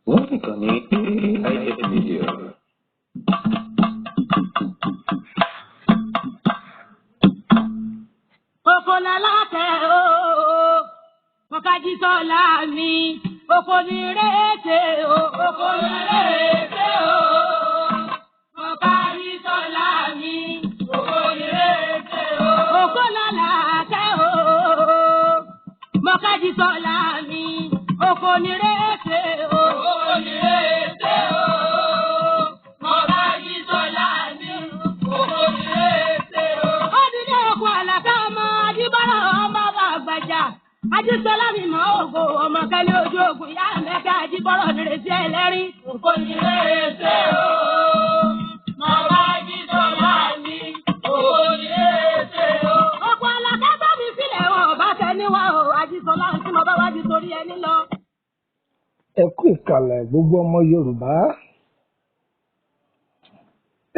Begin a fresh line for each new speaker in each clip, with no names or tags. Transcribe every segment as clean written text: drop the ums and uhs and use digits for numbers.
wọ́n nìkan ní AIS Media.
Oko lálátẹ̀ o, Mọ́kájí Sọ́lá mi, oko ní rèété o, oko ní rèété o. Mọ́kájí Sọ́lá mi, oko ní rèété o. Oko lálátẹ̀ o, Mọ́kájí Sọ́lá mi, oko ní rèété o, oko ní rèété o. Mọ́kájí Sọ́lá mi, oko ní rèété o. Ó dídé oko àlàkà ọmọ Ajíbọ́lá ọmọ àgbàjà. Ajísọ́lá mi mọ ògo ọmọ kẹ́lẹ́ ojú ogun ìyá mẹ́kẹ́ Ajíbọ́lá nírètí ẹlẹ́rìí. Ògo nírètí o, màmá Ajísọ́lá mi, ògo nírètí o. Ọ̀pọ̀ àlàkà bá mi sílẹ̀ wọn ọ̀bá tẹ́ni wá o, Ajísọ́lá tí mo bá wájú torí ẹni lọ.
Ẹ kú ìkàlẹ̀ gbogbo ọmọ Yorùbá,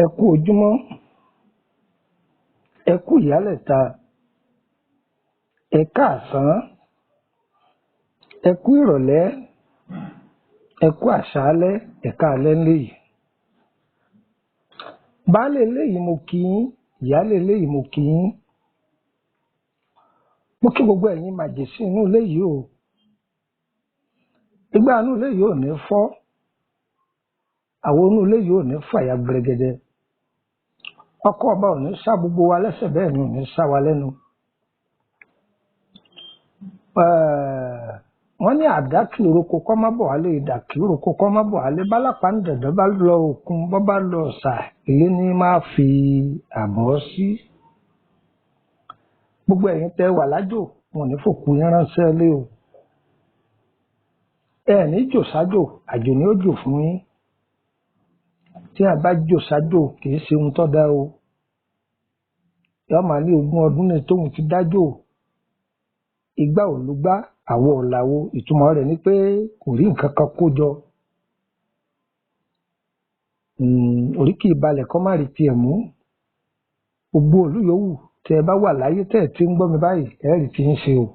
ẹ kú ojúmọ́, ẹ kú ìyálẹ̀ta, ẹ káàsán, ẹ kú ìrọ̀lẹ́, ẹ kú àṣálẹ́, ẹ káalẹ́ léyìí. Baálé léyìí mo kí yín, ìyálé léyìí mo kí yín. Mo kí gbogbo ẹ̀yin màjèṣí inú léyìí o. Igbá inú léyìí ò ní fọ́, àwọn inú léyìí ò ní fàyà gbẹrẹgẹdẹ. Ọkọ ọba ò ní sá gbogbo wa lẹ́sẹ̀, bẹ́ẹ̀ ni ò ní sá wa lẹ́nu. Wọ́n ní àdá kì í roko kọ́ má bọ̀ wálé, ìdà kì í roko kọ́ má bọ̀ wálé. Bálápá ń dẹ̀dọ̀ bá lọ òkun, bọ́ bá lọ ọ̀sà, ilé ní máa fi àbọ̀ sí. Gbogbo ẹ̀yin tẹ́ wà lájò, wọn ò ní fòkú yín ránṣẹ́ lé o. Ẹ ní jò sájò, àjò ni ó jò fún yín. Tí a bá jò sájò kì í ṣe ohun tó dá o. Yọ́ máa ní 20 ọdún ní tóun ti dájò. Igbá ò lúgbá, àwo ò láwo, ìtumọ̀ rẹ̀ ni pé kò rí nǹkan kan kó jọ. Orí kì í balẹ̀ kọ́ má rí tiẹ̀ mú. Gbogbo òlú yòówù tẹ́ ẹ bá wà láyé tẹ́ ẹ ti ń gbọ́ mi báyìí, ẹ rí ti ń ṣe o.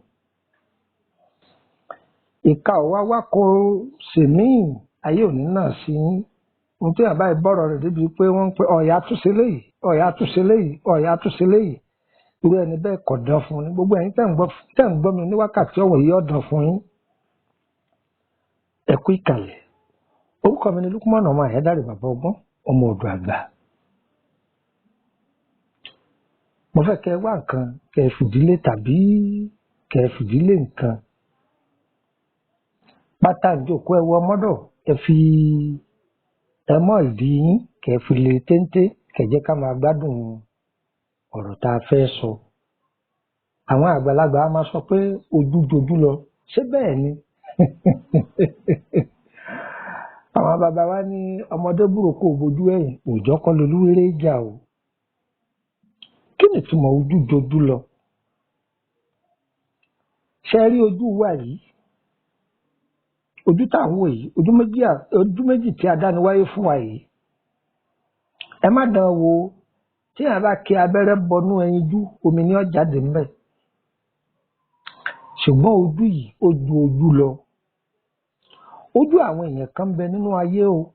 Ìka ò wá wá kó sèmíì, ayé òní náà sí yín. Ohun tí àbá ìbọ̀rọ̀ rẹ̀ débi pé wọ́n ń pe ọ̀yà túnṣe léyìí, ọ̀yà túnṣe léyìí, ọ̀yà túnṣe léyìí. Irú ẹni bẹ́ẹ̀ kọ̀ dán fún ni. Gbogbo ẹ̀yin tẹ́ ń gbọ́ mi ní wákàtí ọ̀wọ̀ yìí ọ̀dàn fún yín. Ẹ kú ìkàlẹ̀. Orúkọ mi ni Lukman ọmọ Àyádáre bàbá ọgbọ́n, ọmọ ọ̀dọ̀ àgbà. Mo fẹ́ kẹ́ wá nǹkan, kẹ́ fìdílé tàbí kẹ́ fìdílé nǹkan. Pátá ìjókòó ẹwọ mọ́dọ̀, ẹ fi ẹmọ́ ìdí yín, kẹ́ fi lè téńté, kẹ́ jẹ́ ká máa gbádùn ọ̀rọ̀ tá a fẹ́ sọ. Àwọn àgbàlagbà á máa sọ pé ojú jojú lọ, ṣé bẹ́ẹ̀ ni? Àwọn bàbá wa ní ọmọdé búròkó bojú ẹ̀yìn, òòjọ́ kọ́ lolúwéré jà o. Kí ni ìtumọ̀ ojú jojú lọ? Ṣé rí ojú wa yìí? Ojú tá à ń wò yìí, ojú méjì tí adániwáyé fún wa yìí. Ẹ má dán wò. Tí a bá kí abẹ́rẹ́ bọnú ẹyinjú, omi ni ó jáde ńbẹ̀. Ṣùgbọ́n ojú yìí ó ju ojú lọ. Ojú àwọn èèyàn kan bẹ nínú ayé o,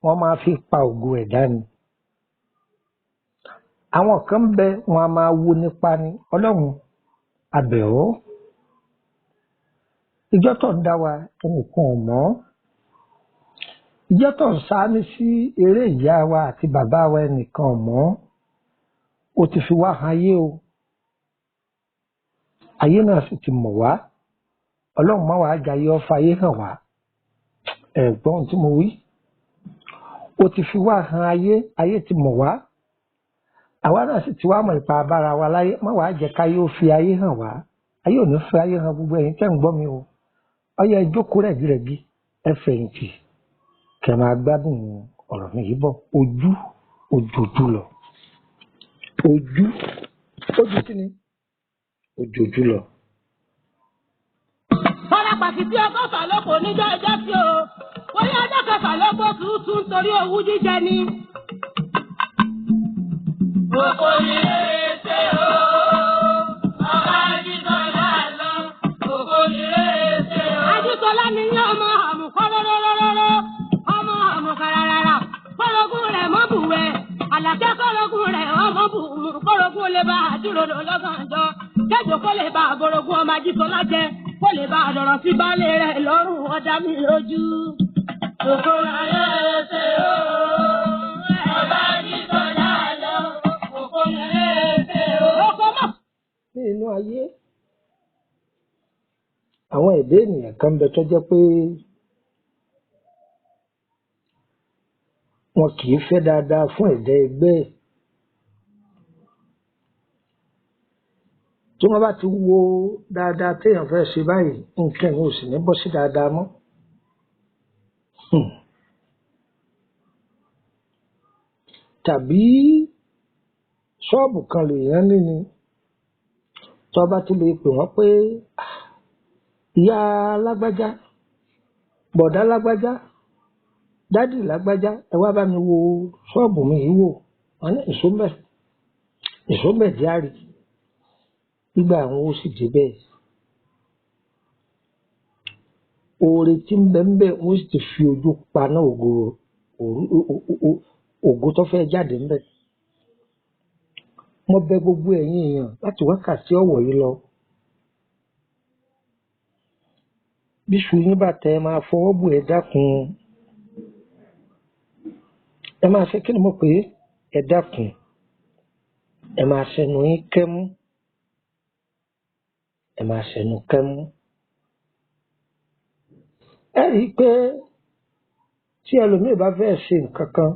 wọ́n máa fi pa ògo ẹ̀dá ni. Àwọn kan bẹ wọn a máa wo nípa ni. Ọlọ́run a bẹ̀ ọ́. Ìjọ́ tó ń dá wa ẹnìkan ò mọ̀. Ìjọ́ tó ń sáámi sí eré ìyá wa àti bàbá wa ẹnìkan ò mọ̀. Ó ti fi wá han ayé o. Ayé náà sì ti mọ̀ wá. Ọlọ́run má wàá jayé ọfà ayé hàn wá. Ẹ̀gbọ́n tí mo wí. Ó ti fi wá han ayé, ayé ti mọ̀ wá. Àwa náà sì ti wá mọ̀ ìpa abára wa láyé, má wàá jẹ́ káyé ó fi ayé hàn wá. Ayé ò ní fi ayé hàn gbogbo ẹ̀yin tẹ́ ń gbọ́ mi o. Ọyẹ ẹ jókòó rẹ̀gírẹ̀gí, ẹ fẹ̀yìntì, kẹ́ máa gbádùn ọ̀rọ̀ mi yìí bọ̀. Ojú lọ. Ojú kí ni? Ojú lọ.
Bọ́lá pàṣẹ tí ọgọ́fà lóko níjọ́ ẹjọ́ sí o. Bóyá ọjọ́ kẹfà ló gbó tuntun nítorí owú jíjẹ ni. Oko ní rèété o, ọba Ajísọ́lá lọ. Àlàkẹ́ kọ́rọ́gùn rẹ̀ ọmọ bùnmù kọ́rọ́gùn lè bá àdúròdò lọ́gànjọ́. Kẹ́jọ kó lè bá àbòrògùn ọmọ Ajísọ́lá jẹ kó lè bá àdọ̀rọ̀ sí baálé rẹ̀ lọ́rùn ọ̀dà mi lójú. Òkò ayé ṣe o, ọba Ajísọ́lá lọ, òkò ayé ṣe o. Òkò mọ̀.
Ní inú ayé àwọn ẹ̀dá ènìyàn kan bẹ tó jẹ́ pé wọn kì í fẹ́ dáadáa fún ẹ̀dá ẹgbẹ́ ẹ̀. Tí wọ́n bá ti wo dáadáa téèyàn fẹ́ ṣe báyìí nǹkan ìwọ̀n ò sì ní bọ́ sí dáadáa mọ́. Tàbí ṣọ́ọ̀bù kan lèèyàn ní ni tó bá ti lè pè wọ́n pé ìyá lágbájá, bọ̀dá lágbájá, dádì lágbájá, ẹ wá bá mi wo ṣọ́ọ̀bù mi yìí wò, wọ́n ní ìṣóbẹ̀ díárì nígbà àwọn ó sì débẹ̀. Oore tí ń bẹ ń bẹ wọ́n sì ti fi ojú paná ògo tó fẹ́ jáde ń bẹ. Mo bẹ̀ gbogbo ẹ̀yin èèyàn láti wákàtí ọ̀wọ̀ yìí lọ. Bí iṣu yín bá tẹ ẹ máa fọwọ́ bù, ẹ dákun. Ẹ máa ṣe kí ni mo pè é? Ẹ dákun. Ẹ máa ṣẹnu yín kẹ́mú. Ẹ máa ṣẹnu kẹ́mú. Ẹ rí i pé tí ẹlòmíì bá fẹ́ ṣe nǹkan kan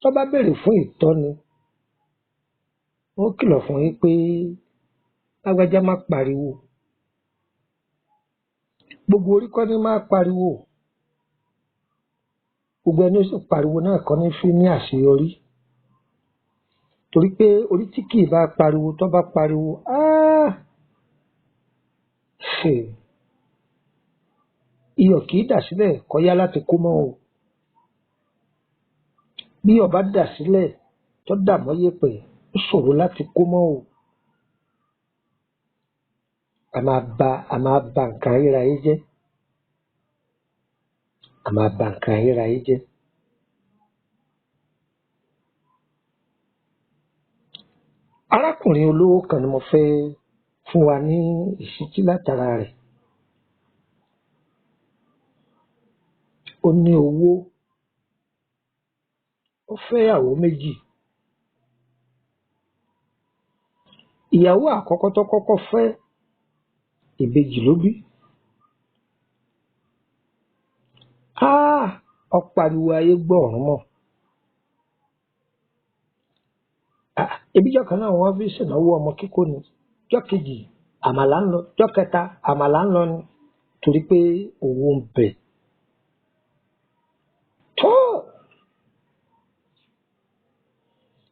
tó bá béèrè fún ìtọ́ni, wọ́n kìlọ̀ fún yín pé lágbájá má pariwo. Gbogbo orí kọ́ ni máa pariwo. Gbogbo ẹni ó sì pariwo náà kọ́ ní fi ní àṣeyọrí. Torí pé orí tí kì í bá pariwo tó bá pariwo, iyọ̀ kì í dà sílẹ̀ kó yá láti kó mọ́ o. Bí iyọ̀ bá dà sílẹ̀ tó dà mọ́ yẹ̀pẹ̀, ó ṣòro láti kó mọ́ o. A máa ba nǹkan ayérayé jẹ́. A máa ba nǹkan ayérayé jẹ́. Arákùnrin olówó kan ni mo fẹ́ fún wa ní ìṣítí látara rẹ̀. Ó ní owó, ó fẹ́ ìyàwó méjì. Ìyàwó àkọ́kọ́ tó kọ́kọ́ fẹ́, ìbejì ló bí. Ó pariwo ayé gbọ́ ọ̀run mọ̀. Ebíjọ́ kan náà wọ́n fi ṣènáwó ọmọ kíkó ni. Jọ́ kejì àmàlà ń lọ, jọ́ kẹta àmàlà ń lọ ni. Torí pé owó ń bẹ. Tó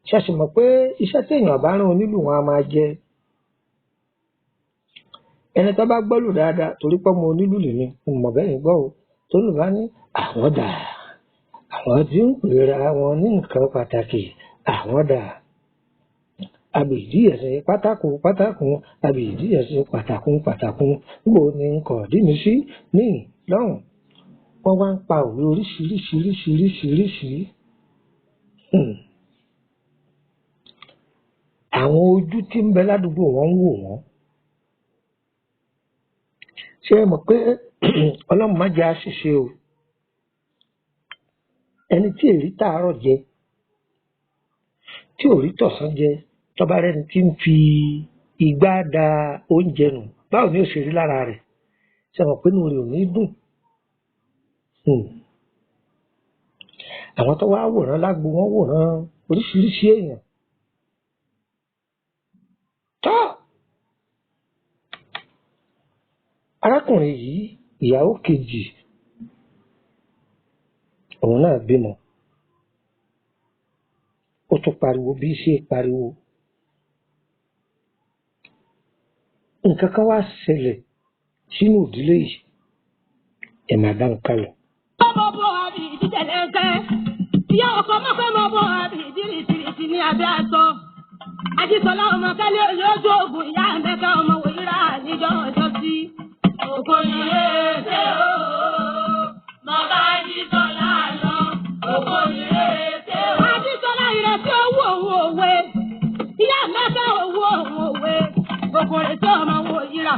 ṣẹ̀ṣì mọ̀ pé iṣẹ́ téèyàn bá rán onílù wọn a máa jẹ. Ẹni tó bá gbọ́lù dáadáa torí pé ọmọ onílù lè ní mọ̀ bẹ́ẹ̀ gbọ́ o. Tó lù bá ní àwọn dà, àwọn tí ń pera wọn ní nǹkan pàtàkì, àwọn dà. Àbìdí ẹ̀sìn pátákùn, àbìdí ẹ̀sìn pàtàkùn, gbò ní nǹkan dí mi sí ní lọ́hùn. Wọ́n wá ń pa òwe oríṣiríṣiríṣiríṣiríṣi. Àwọn ojú tí ń bẹ ládùúgbò wọn ń wò wọ́n. Ṣé ẹ mọ̀ pé Ọlọ́run má jẹ́ àṣìṣe o. Ẹni tí èrí tàárọ̀ jẹ, tí ò rí tọ̀sán jẹ, tọ́ba rẹni tí ń fi igbá da oúnjẹ nù, báwo ni ó ṣe rí lára rẹ̀? Ṣé ẹ mọ̀ pé inú rẹ̀ ò ní dùn? Àwọn tó wá wòran lágbo, wọ́n wòran oríṣiríṣi èèyàn. Tó arákùnrin yìí, ìyàwó kejì, òun náà bímọ. Ó tún pariwo bí ṣe pariwo. Nǹkan kan wá ṣẹlẹ̀ sínú ìdílé yìí. Ẹ máa dá nǹkan lọ.
Ọmọ bọ̀ àbí ìdíjẹ̀lẹ̀ ńkẹ́. Ìyá ọkọ̀ mọ́fẹ́ mọ́ bọ̀ àbí ìdírísìírísì ní abẹ́ aṣọ. Ajísọ́lá ọmọ kẹ́lẹ́ olójú ogun ìyá Mẹ́ka ọmọ wòyíra níjọ́ ọjọ́ sí. Òkò ìrè ṣe o, mo bá Ajísọ́lá lọ. Òkò ìrè ọkùnrin tí ọmọ wo yíra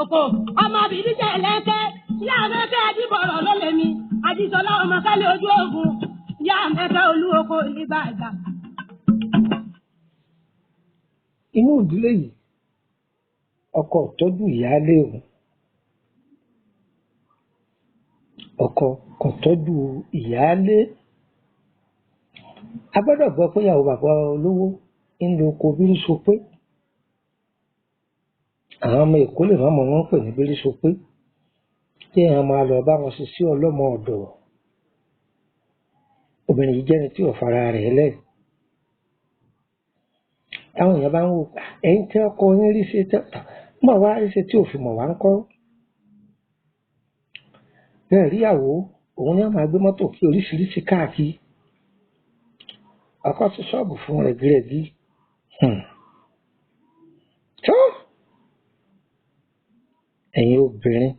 oko ọmọ bìbí jẹ lẹ́kẹ́ ìyá mẹ́kẹ́ àdìbọ̀rọ̀ ló lè mi àdìsọ́lá ọmọ kálí ojú ogun ìyá mẹ́kẹ́ olú oko ìbàdà.
inú ìdílé yìí ọkọ tọ́jú ìyáálé òun, ọkọ kò tọ́jú ìyáálé. A gbọ́dọ̀ gbọ́ pé ìyàwó bàbá olówó ń lo oko bírísopé. Àwọn ọmọ Èkó lè má mọ̀ wọ́n pè ní bírísopé, tí èèyàn máa lọ bá wọn ṣiṣẹ́ ọlọ́mọ ọ̀dọ̀. Obìnrin yìí jẹ́ni tí ò fara rẹ̀ lẹ̀. Àwọn èèyàn bá ń wò ẹ̀yin tí ọkọ yín rí ṣe mọ̀ wá rí ṣe tí ò fi mọ̀ wá ń kọ́. Bẹ́ẹ̀ rí ìyàwó òun ni wọ́n máa gbé mọ́tò kí oríṣiríṣi káàkiri. Ọkọ sí ṣọ́ọ̀bù fún rẹ̀gírẹ̀gí. Tó ẹ̀yin obìnrin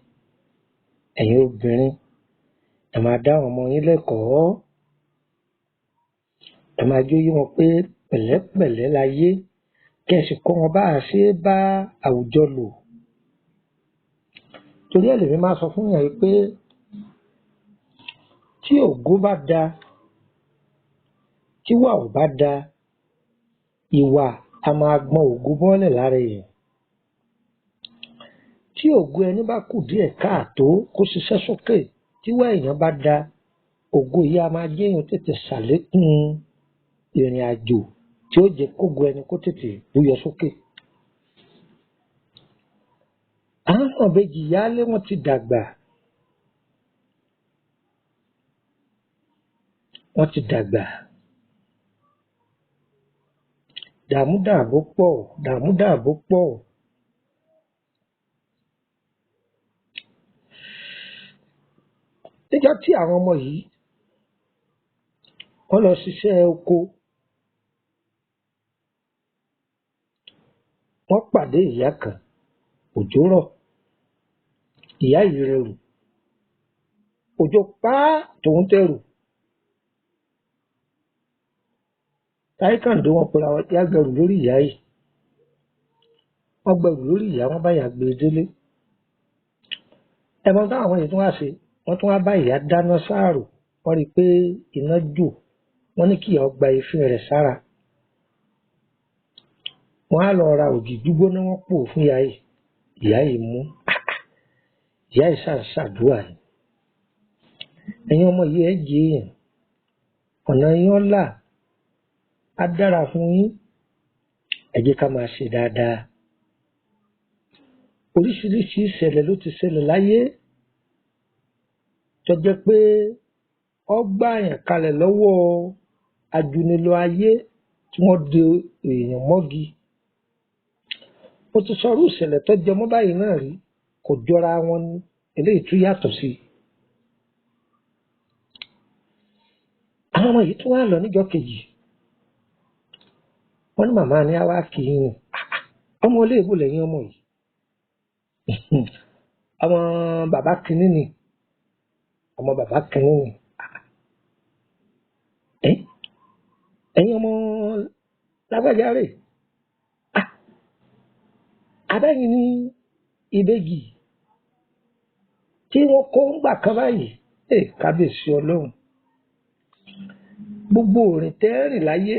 ẹ máa dá àwọn ọmọ yín lẹ́kọ̀ọ́. Ẹ máa jó yí wọn pé pẹ̀lẹ́pẹ̀lẹ́ láyé, kẹ̀sì kọ́ wọn bá a ṣe bá àwùjọ lò. Torí ẹ̀ lèmi máa sọ fún yàn pé tí ògo bá da, tí wà ò bá da, ìwà a máa gbọ́n ògo bọ́lẹ̀ lára èèyàn. Tí ògo ẹni bá kù díẹ̀ káàtó kó ṣiṣẹ́ sókè, tí wà èèyàn bá da, ògo yìí a máa jẹ́ èèyàn tètè ṣàlékún ìrìn àjò tí ó jẹ́ kógo ẹni kó tètè búyọ sókè. Àwọn ọ̀bẹ́jì ìyáálé wọn ti dàgbà. Wọ́n ti dàgbà. Dààmúdààbò pọ̀. Níjọ́ tí àwọn ọmọ yìí wọ́n lọ ṣiṣẹ́ oko, wọ́n pàdé ìyá kan, òjò rọ̀, ìyá yìí rẹrù, òjò pa tòun tẹrù. Táíkàndó wọn pera wọn yá gbẹrù lórí ìyá yìí. Wọ́n gbẹrù lórí ìyá, wọ́n bá ìyá gbé délé. Ẹ̀mọ́ táwọn ọmọ yìí tún wá ṣe, wọ́n tún wá bá ìyá dáná sáàrò. Wọ́n rí i pé iná jò, wọ́n ní kí ìyá gba ìfín rẹ̀ sára. Wọ́n á lọ ra ògì gbígbóná, wọ́n pò fún ìyá yìí. Ìyá yìí mú. Ìyá yìí ṣàdúrà ni. Ẹ̀yin ọmọ yìí ẹ jẹ́ èèyàn, ọ̀nà yín ọ̀la á dára fún yín. Ẹ jẹ́ ká máa ṣe dáadáa. Oríṣiríṣi ìṣẹ̀lẹ̀ ló ti ṣẹlẹ̀ láyé tó jẹ́ pé ọgbà yẹn kalẹ̀ lọ́wọ́ ajúnilọ ayé tí wọ́n de èèyàn mọ́gi. Mo ti sọ̀rọ̀ ìṣẹ̀lẹ̀ tó jẹ mọ́ báyìí náà rí, kò jọra wọn ní, eléyìí tún yàtọ̀ sí i. Àwọn ọmọ yìí tún wá lọ níjọ́ kejì. Wọ́n ní màmá ni a wá kì í yìn. Ọmọ iléèwé lẹ́yìn ọmọ yìí. Ọmọ bàbá kìíní ni. Ẹ̀yin ọmọ lágbájá rè. Abẹ́yìn ní ìbejì tí wọ́n kó ń gbà kan báyìí. Kábíyèsí Ọlọ́run. Gbogbo òrìn tẹ́rìn láyé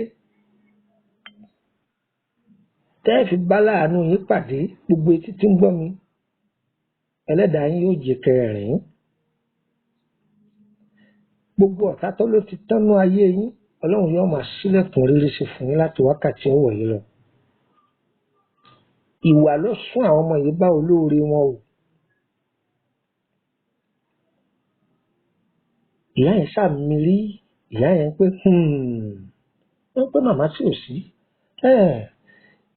tẹ́ẹ̀fì bá láàánú yín pàdé, gbogbo etí tí ń gbọ́ mi, ẹlẹ́dàá yín yóò jẹ́ kẹrin. Gbogbo ọ̀tá tó ló ti tánú ayé yín, Ọlọ́run yóò máa ṣílẹ̀kùn rere ṣe fún yín láti wákàtí ọwọ́ yìí lọ. Ìwà ló sún àwọn ọmọ yìí bá olóore wọn o. Ìyá yẹn sàmì rí, ìyá yẹn pé wọ́n pé màmá tí ò sí.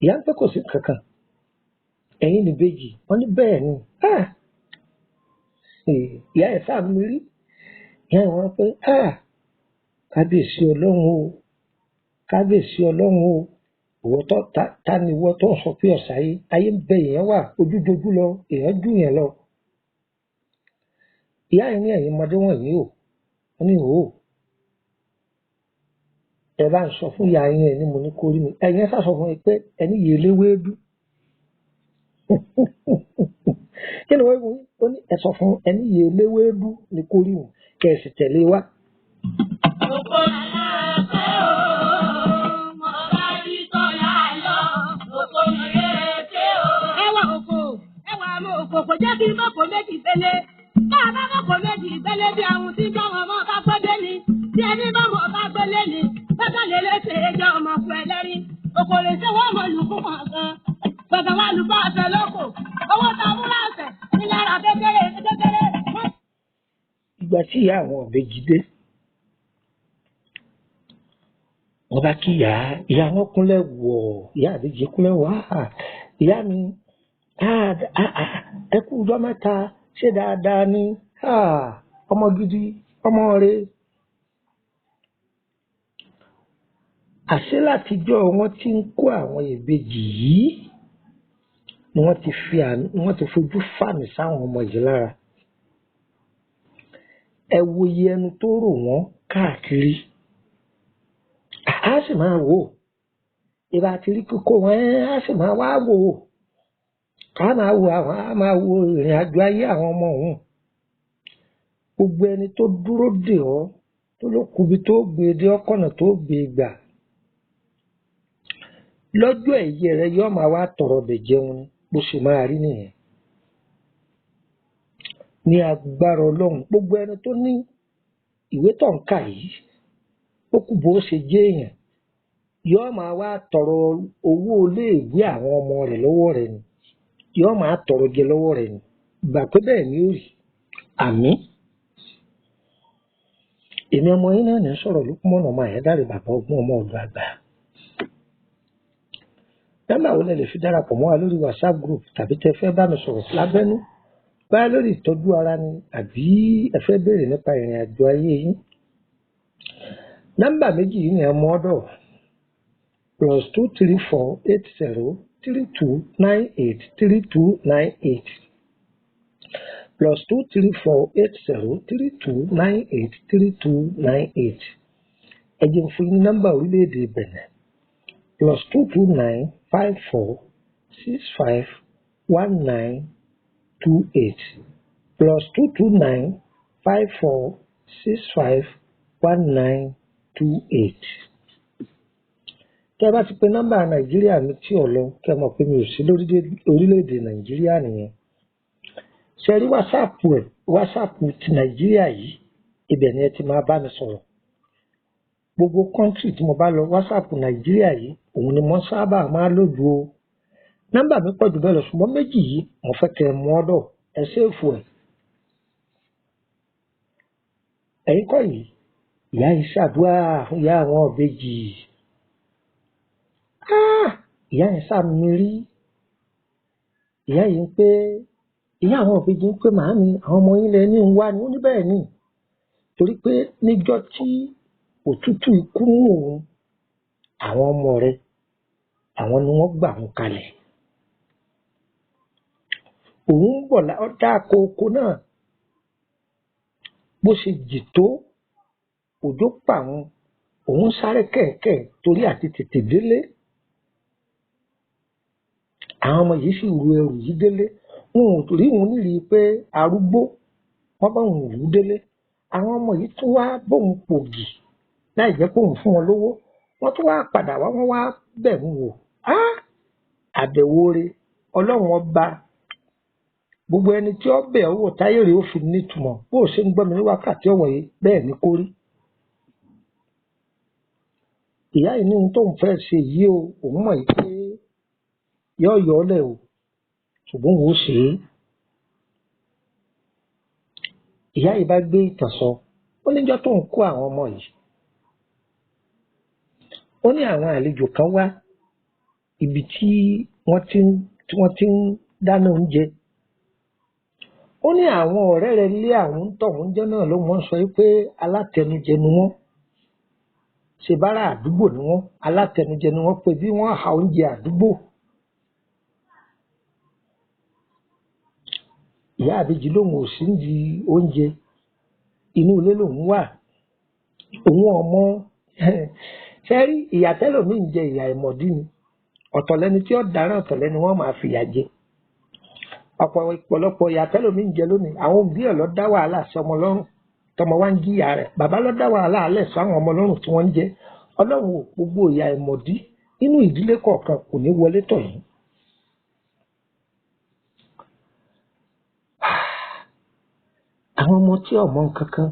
Ìyá ń pé kò sí kankan. Ẹ̀yin ní ìbejì, wọ́n ní bẹ́ẹ̀ ni. Ìyá yẹn sàmì rí, ìyá yẹn wọ́n pé kábíyèsí Ọlọ́run o. Ìwọ tó ta ni ìwọ tó ń sọ pé ọ̀sáyé ayé ń bẹ èèyàn wà ojúdojú lọ, èèyàn jù yẹn lọ. Ìyá yẹn ní ẹ̀yin ọmọdé wọ̀nyí o, wọ́n ní ẹ bá ń sọ fún ìyá yẹn ní mo ní kó rí mi. Ẹ̀yin sá sọ fún mi pé ẹni yìí léwédú. kí ni wọ́n wí ó ní ẹ sọ fún ẹni yìí eléwédú ní kórìí wọn kẹ́ ẹ sì tẹ̀lé wa.
Oko làlàfẹ́ o, mo bá rí tọ́lá lọ, oko nìrèké o. Ẹwà oko, ẹwà àmọ́ oko kò jẹ́ kí mọ́kò méjì gbélé. Bá a bá mọ́kò méjì gbélé bí àwọn tí bọ́mọ ọmọ bá gbọ́dé ni. Bí ẹni bọ́mọ bá gbélé ni, bẹ́ẹ̀ lè léṣe ẹjọ́ ọmọ fún ẹlẹ́rìí. Oko lè ṣe wọ́n mọ̀ lùkú kọ̀ọ̀kan. Gbọ̀ngàn wa lùkọ́ ọ̀sẹ̀ lóko. Owó ta múra ọ̀sẹ̀ nílẹ̀ ara kékeré.
Ìgbà tí ìyá àwọn ìbejì dé wọ́n bá kí ìyá wọn kúnlẹ̀ wọ̀ ìyá àbejì kúnlẹ̀ wọ̀ ìyá mi ẹ kú ọjọ́ mẹ́ta ṣé dáadáa ni ọmọ gidi ọmọ rẹ. Àṣé látijọ́ wọ́n ti ń kó àwọn ìbejì yìí ni wọ́n ti fojú fàmì sáwọn ọmọ yìí lára. Ẹ wo iye ẹnu tó rò wọ́n káàkiri. A sì máa wò ìbá ti rí kíkó wọn a sì máa wá wò ká máa wo àwọn a máa wo ìrìn àjò ayé àwọn ọmọ òun. Gbogbo ẹni tó dúró dè ọ́ tó ló kubi tó gbé dé ọkọ̀nà tó gbé gbà lọ́jọ́ ẹ̀yẹ rẹ yóò máa wá tọrọ bẹ̀ jẹun bó ṣe máa rí nìyẹn. Ní agbára Ọlọ́run gbogbo ẹni tó ní ìwé tó ń kà yìí ó kù bó ṣe jẹ́ èèyàn yóò máa wá tọrọ owó iléèwé àwọn ọmọ rẹ̀ lọ́wọ́ rẹ̀ ni yóò máa tọrọ jẹ lọ́wọ́ rẹ̀ ni gbà pé bẹ́ẹ̀ ni ó rí. Àmín. Èmi ọmọ yín náà ní sọ̀rọ̀ Lúkúmọ̀nà ọmọ Àyádáre bàbá ọgbọ́n ọmọ ọ̀dọ̀ àgbà. Nọ́mbà wo lẹ lè fi darapọ̀ mọ́ wa lórí WhatsApp group tàbí tẹ fẹ́ bá mi sọ̀rọ̀ lábẹ́nú báyá lórí ìtọ́jú ara ni àbí ẹ fẹ́ béèrè nípa ìrìn àjò ayé yín. Nọ́mbà méjì yìí ni ẹ mú ọ̀dọ̀ +2348032983298 +2348032983298. Ẹ jẹ́ fún yín nọ́mbà orílẹ̀-èdè Benin +22954651928 +22954651928. Tẹ́ bá ti pe nọ́mbà Nàìjíríà mi tí ò lọ kẹ́ mọ̀ pé mi ò sí lórílẹ̀-èdè Nàìjíríà nìyẹn. Ṣé rí wásáàpù ti Nàìjíríà yìí ibẹ̀ ni ẹ ti máa bá mi sọ̀rọ̀. Gbogbo kọ́ńtì tí mo bá lọ wásáàpù Nàìjíríà yìí òun ni mo sábà máa lòdù o. Nọ́mbà mi pọ̀ jù bẹ́ẹ̀ lọ ṣùgbọ́n méjì yìí mo fẹ́ kẹ́ ẹ mú ọ̀dọ̀ ẹ ṣéèfù ẹ̀. Ẹ̀yin kọ́ yìí ìyá yìí ṣàdúrà fún ìyá àwọn ìbejì. Ìyá yìí sàmì rí ìyá yìí ń pé ìyá àwọn ìbejì ń pé màámi àwọn ọmọ yín lẹ ní ń wá ni ó ní bẹ́ẹ̀ ni torí pé níjọ́ tí òtútù ikú mú òun àwọn ọmọ rẹ àwọn ni wọ́n gbà wọn kalẹ̀. Òun ń bọ̀ dá oko náà bó ṣe jì tó òjò pa òun sáré kẹ̀kẹ́ torí àti tètè délé. Àwọn ọmọ yìí sì ru ẹrù yìí délé wọn ò rí òun nírí pé arúgbó wọn bá òun rù ú délé. Àwọn ọmọ yìí tún wá bóun pògì láì jẹ́ pé òun fún wọn lówó wọ́n tún wá padà wá wọ́n wá bẹ̀ ń wò. Àbẹ̀wò rẹ̀ Ọlọ́run ọba gbogbo ẹni tí ó bẹ̀ ọ́ wò táyé rẹ̀ ó fi nítumọ̀ bó o ṣe ń gbọ́ mi ní wákàtí ọ̀wọ̀ yìí bẹ́ẹ̀ ni kó rí. Ìyá yìí ní ohun tóun fẹ́ ṣe yìí o òun mọ̀ yìí pé yóò yọ ọ́ lẹ̀ o ṣùgbọ́n òun ó ṣe é. Ìyá yìí bá gbé ìtàn sọ ó níjọ́ tó ń kó àwọn ọmọ yìí ó ní àwọn àlejò kan wá ibi tí wọ́n ti ń dáná oúnjẹ. Ó ní àwọn ọ̀rẹ́ rẹ̀ lé àwọn ń tọ̀ oúnjẹ náà ló wọ́n sọ pé alátẹnujẹ ni wọ́n ṣe bára àdúgbò ni wọ́n alátẹnujẹ ni wọ́n pé bí wọ́n ha oúnjẹ àdúgbò. Ìyá àbejì lòun ò sí ń di oúnjẹ inú ilé lòun wà òun ọmọ ṣe rí ìyàtẹ́lòmíì ń jẹ ìyà ìmọ̀dí ni ọ̀tọ̀ lẹni tí ó dáràn ọ̀tọ̀ lẹni wọ́n máa fìyà jẹ. ọ̀pọ̀lọpọ̀ ìyá tẹ́lómi ń jẹ lónìí àwọn òbí ẹ̀ lọ dá wàhálà sí ọmọ lọ́rùn tọmọ wa ń jìyà rẹ̀ bàbá lọ dá wàhálà alẹ̀ sí àwọn ọmọ lọ́rùn tí wọ́n ń jẹ ọlọ́run ò gbogbo ìyá ìmọ̀dí nínú ìdílé kọ̀ọ̀kan kò ní wọlé tọ̀ yìí. àwọn ọmọ tí ọmọ kankan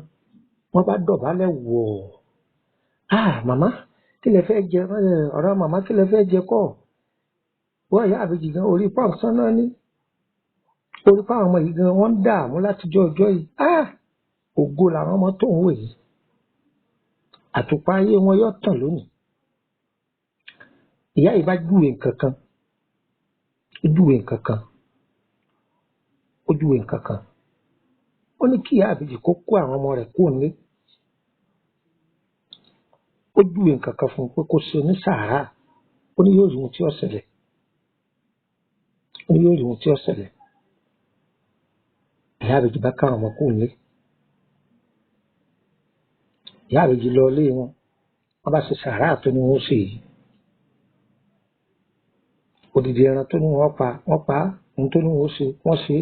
wọ́n bá dọ̀bálẹ̀ wọ̀ màmá kí lẹ fẹ́ jẹ ọ̀rọ̀ màmá kí lẹ fẹ́ jẹ kọ́ wọ́n ìyá àbèjì gan orí pàǹsán náà ní orí pàwọn ọmọ yìí gan wọ́n ń dààmú látijọ́ ọjọ́ yìí ògo làwọn ọmọ tó ń wò yìí àtùpà ayé wọn yóò tàn lónìí. ìyá yìí bá júwe nǹkan kan ó ní kí ìyá àbèjì kó kó àwọn ọmọ rẹ̀ kúrò nílé ó júwe nǹkan kan fún un pé kó ṣe ní sàárà ó ní yóò rí ohun tí ó ṣẹlẹ̀ ìyá àbèjì bá káwọn ọmọ kúrò nílé ìyá àbèjì lọ ilé wọn bá ṣe sàárà tó ní wọn ṣe yìí odidi ẹran tó ní wọn pa ohun tó ní wọn ṣe wọn ṣe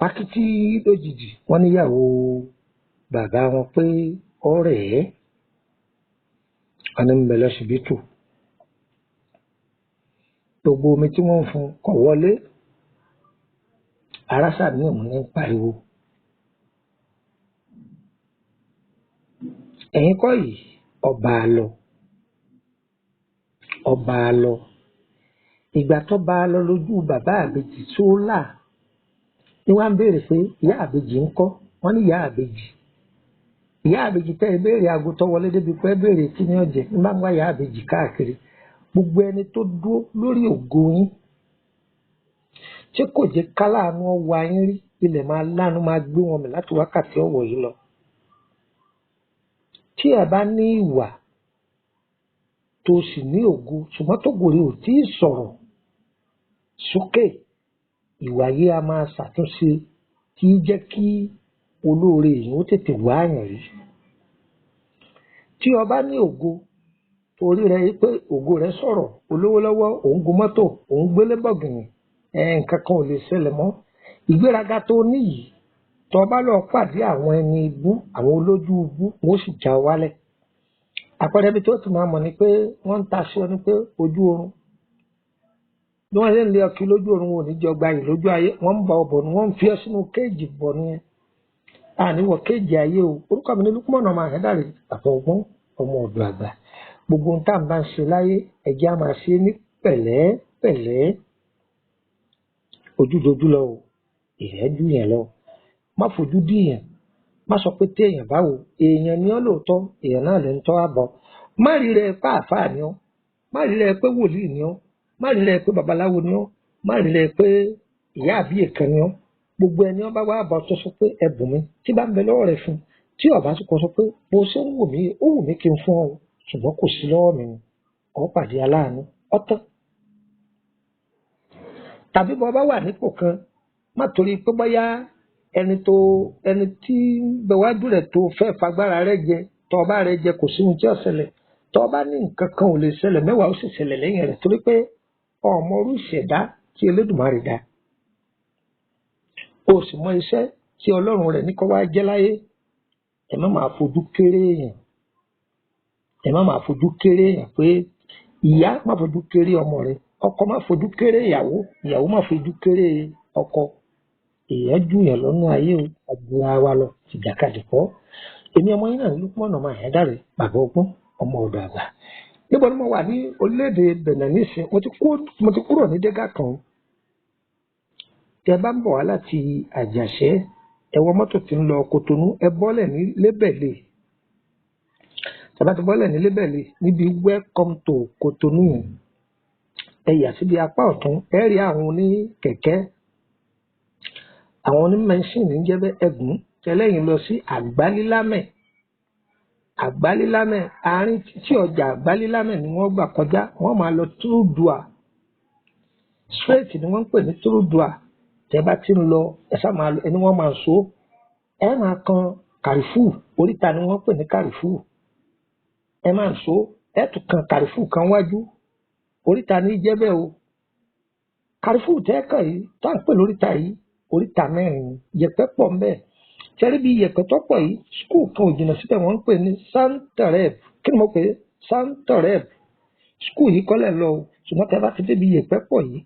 pákítí lójijì wọn níyàwó bàbá wọn pé ọ̀rẹ́ wọn ní ń bẹ lọsibítù gbogbo omi tí wọn ń fún kò wọlé arásà ní òun ní pariwo ẹ̀yin kọ́ yìí ọba àlọ ìgbà tó bá a lọ lójú bàbá àbèjì tó là ni wọ́n á béèrè pé ìyá àbèjì ń kọ́ wọ́n ní ìyá àbèjì tẹ́ ẹ béèrè aago tó wọlé débi pé ẹ béèrè kí ni ọ̀jẹ̀ ní bá ń wá ìyá àbèjì káàkiri gbogbo ẹni tó dúró lórí ògo yín tí kò jẹ́ káláàánú ọwọ́ ayín rí ilẹ̀ máa lánú máa gbé wọn mì láti wákàtí ọ̀wọ̀ yìí lọ. tí ẹ bá ní ìwà tó sì ní ògo ṣùgbọ́n tó gòrè ò tí ì sọ̀rọ̀ sókè ìwà yìí a máa ṣàtúnṣe kí jẹ́ kí olóore èèyàn ó tètè wá àyàn rí. tí o bá ní ògo torí rẹ pé ògo rẹ sọ̀rọ̀ olówó lọ́wọ́ òun gun mọ́tò òun gbélé bọ̀gìnì nǹkan kan ò lè ṣẹlẹ̀ mọ́ ìgbéraga tó ní yìí tó bá lọ pàdé àwọn ẹni ibú àwọn olójú ibú wọn ó sì já wálẹ̀. àpẹẹrẹ ibi tó ti máa mọ̀ ni pé wọ́n ń taṣọ ni pé ojú oorun bí wọ́n ṣe ń lé ọkì lójú oorun wọn ò ní jọ gba yìí lójú ayé wọ́n ń bá ọ bọ̀ ni wọ́n ń fi ọ́ sínú kéèjì bọ̀ nìyẹn àníwọ̀ kéèjì ayé o orúkọ mi ní Lukman ọmọ Àhẹ́dàrè àfọwọ́gbọ́n ọmọ ọ̀dọ̀ àgbà gbogbo ohun tá à ń bá ń ṣe láyé ẹ̀jẹ̀ á máa ṣe ní pẹ̀lẹ́pẹ̀lẹ́ ojúdojú lọ o ìrẹ́jú yẹn lọ má fojú díyàn má sọ pé téèyàn báwo èèyàn ni ọ́ lóòótọ́ èèyàn náà lè ń tọ́ àbọ̀ má rí rẹ pé àáfàá ni ọ́ má rí rẹ pé wòlíì ni ọ́ má rí rẹ pé babaláwo ni ọ́ má rí rẹ pé ìyá àbíyè kan ni ọ́ gbogbo ẹni ọ́ bá wá bọ̀ tó sọ pé ẹbùn mi tí bá ń bẹ lọ́wọ́ rẹ fún tí ọba tó kọ sọ pé bó ṣe ń wù mí ó wù mí kí n fún ọ ṣùgbọ́n kò sí lọ́wọ́ mi ọ pàdé aláàánú ọ̀tán. tàbí bọ́ bá wà nípò kan má torí pé bóyá ẹni tí ń bẹ wájú rẹ̀ tó fẹ́ fagbára rẹ̀ jẹ tọ́ ọba rẹ̀ jẹ kò sí ohun tí ó ṣẹlẹ̀ tọ́ ọba ní nǹkan kan ò lè ṣẹlẹ̀ mẹ́wàá ó sì ṣẹlẹ̀ lẹ́yìn rẹ̀ torí pé ọmọ orú ìṣẹ̀dá tí Elédùmarè dá o sì mọ iṣẹ́ tí Ọlọ́run rẹ̀ ní kó wá jẹ́ láyé ẹ má máa fojú kéré èèyàn pé ìyá má fojú kéré ọmọ rẹ̀ ọkọ má fojú kéré ìyàwó má fojú kéré ọkọ èèyàn jù yàn lọ́nà ayé o àgbà wa lọ ìjàkadì kọ́ èmi ọmọ yín náà ní Lukman ọmọ Àhẹ́dàrè bàbá ọgbọ́n ọmọ ọ̀dọ̀ àgbà níbo ni mo wà ní orílẹ̀-èdè Benin nísìn mo ti kúrò ní dégà kan tẹ bá ń bọ̀ wá láti Àjàṣẹ́ ẹ wọ mọ́tò tí ń lọ Kotonu ẹ bọ́lẹ̀ ní Lébẹ̀lẹ̀ tàbá ti bọ́lẹ̀ ní Lébẹ̀lẹ̀ níbi welcome to Kotonu yẹn ẹ yà síbi apá ọ̀tún ẹ rí àwọn oníkẹ̀kẹ́ àwọn onímẹ́ṣíìnì ń jẹ́ bẹ́ ẹ̀gún tẹ́lẹ̀yìn lọ sí Àgbálílámẹ̀ àárín títí ọjà Àgbálílámẹ̀ ni wọ́n gbà kọjá wọ́n máa lọ Túrúdùà straight ni wọ́n ń pè ní Túrúdùà tẹ́ bá ti ń lọ ẹ̀sà máa lọ ẹni wọ́n máa so ẹ máa kan Kàrífù oríta ni wọ́n pè ní Kàrífù ẹ máa so ẹ tún kan Kàrífù kan wájú oríta ní jẹ́bẹ̀ o Kàrífù tẹ́ẹ̀kàn yìí tá à ń pè lóríta yìí oríta mẹ́rin ni yẹ̀pẹ̀ pọ̀ ńbẹ̀ tẹ́rí bí yẹ̀pẹ̀ tó pọ̀ yìí skul kan ò jìnnà síbẹ̀ wọ́n ń pè ní santareb kí ni mo pè é santareb skul yìí kọ́lẹ̀ lọ o ṣùgbọ́n tẹ́ bá ti débi yẹ̀pẹ̀ pọ̀ yìí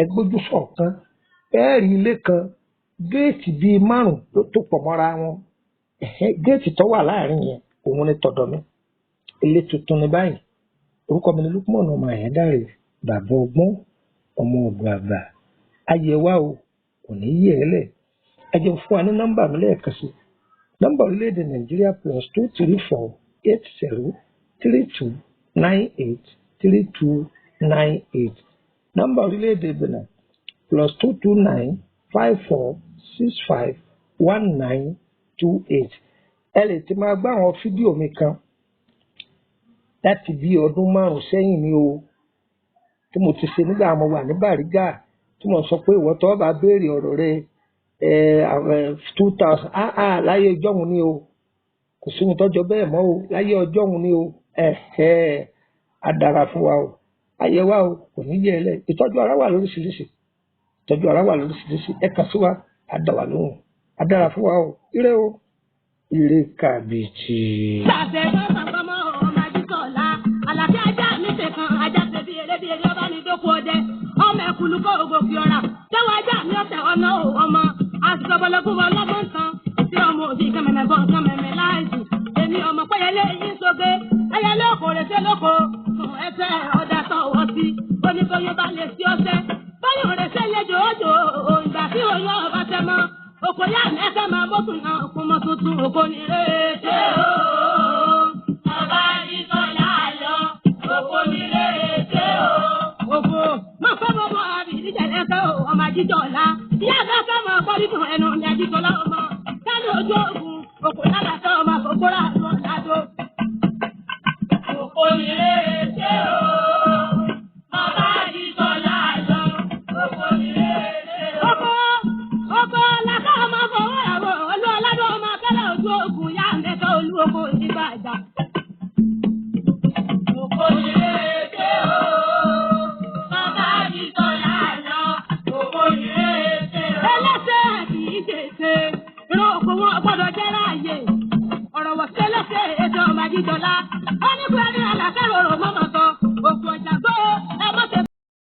ẹ gbójú sọ̀kan ẹ́ẹ̀rí ilé kan géètì bíi 5 ló tó pọ̀ mọ́ra wọn géètì tó wà láàrin yẹn òun ni tọ̀dọ̀ mi ilé tuntun ni báyìí orúkọ mi ni Lukman ọmọ Àyándárè bàbá ọgbọ́n ọmọ ọ̀gbọ̀n àgbà ayẹwà o kò ní yẹ ẹ lẹ̀ ẹ jẹ́ fún wa ní nọ́mbà mi lẹ́ẹ̀kan sí nọ́mbà orílẹ̀-èdè Nàìjíríà +234 80 32 98 3298 nọ́mbà orílẹ̀-èdè Benin +229 54 65 1928 ẹ lè ti máa gbọ́ àwọn fídíò mi kan láti bí ọdún 5 sẹ́yìn ni o tí mo ti ṣe nígbà mo wà ní Bàrígà tí mo sọ pé ìwọ tó bá béèrè ọ̀rọ̀ rẹ 2000 láyé ọjọ́ òun ni o kò sí ohun tọ́jọ́ bẹ́ẹ̀ mọ́ o láyé ọjọ́ òun ni o á dára fún wa o àyẹ̀wò o kò ní yẹ ẹ lẹ̀ ìtọ́jú ara wà lóríṣiríṣi ẹ kàn sí wa á dá wa lóhùn á dára fún wa o ire o ire kàbìtì.
Ṣàṣẹ bá mọ́ ọmọ Ajísọ̀lá, àlàfíà ajá mi ṣe kan, ajá ṣe bí eré ọba ní dókú ọdẹ, ọmọ ẹ̀kúlù kọ́ ògò fi ọ̀rà, tẹ́wọ́ ajá mi ọ̀tẹ̀ ọ̀nà ọmọ, àṣìṣọ́ bọ́lọ́gún wọn lọ́gbọ́n tán, tí ọmọ òsì kẹmẹ̀mẹ̀ bọ́ kẹmẹ̀mẹ̀ láìsí, èmi ọmọ pẹ́yẹlé yín sóge, ẹyẹlé òkò rẹ̀ ṣe lóko, ẹsẹ̀ ọ̀dà tọ̀wọ́ sí, oníkóyún bá lè sí ọṣẹ, báyọ̀ rẹ̀ ṣe lé jòjò, ìgbà tí oyún ọba tẹ mọ́. Oko ya mẹ́kẹ́ máa bọ́tún náà kó mọ́ tuntun oko ní rédè o. Ọba Ajísọ̀lá lọ, oko ní rédè o. Oko máa fẹ́ bọ́ bọ́ àbí ìdíjẹ̀ lẹ́kẹ́ o, ọmọ Ajísọ̀lá. Ìyá àgbà fẹ́ máa gbọ́ nínú ẹnu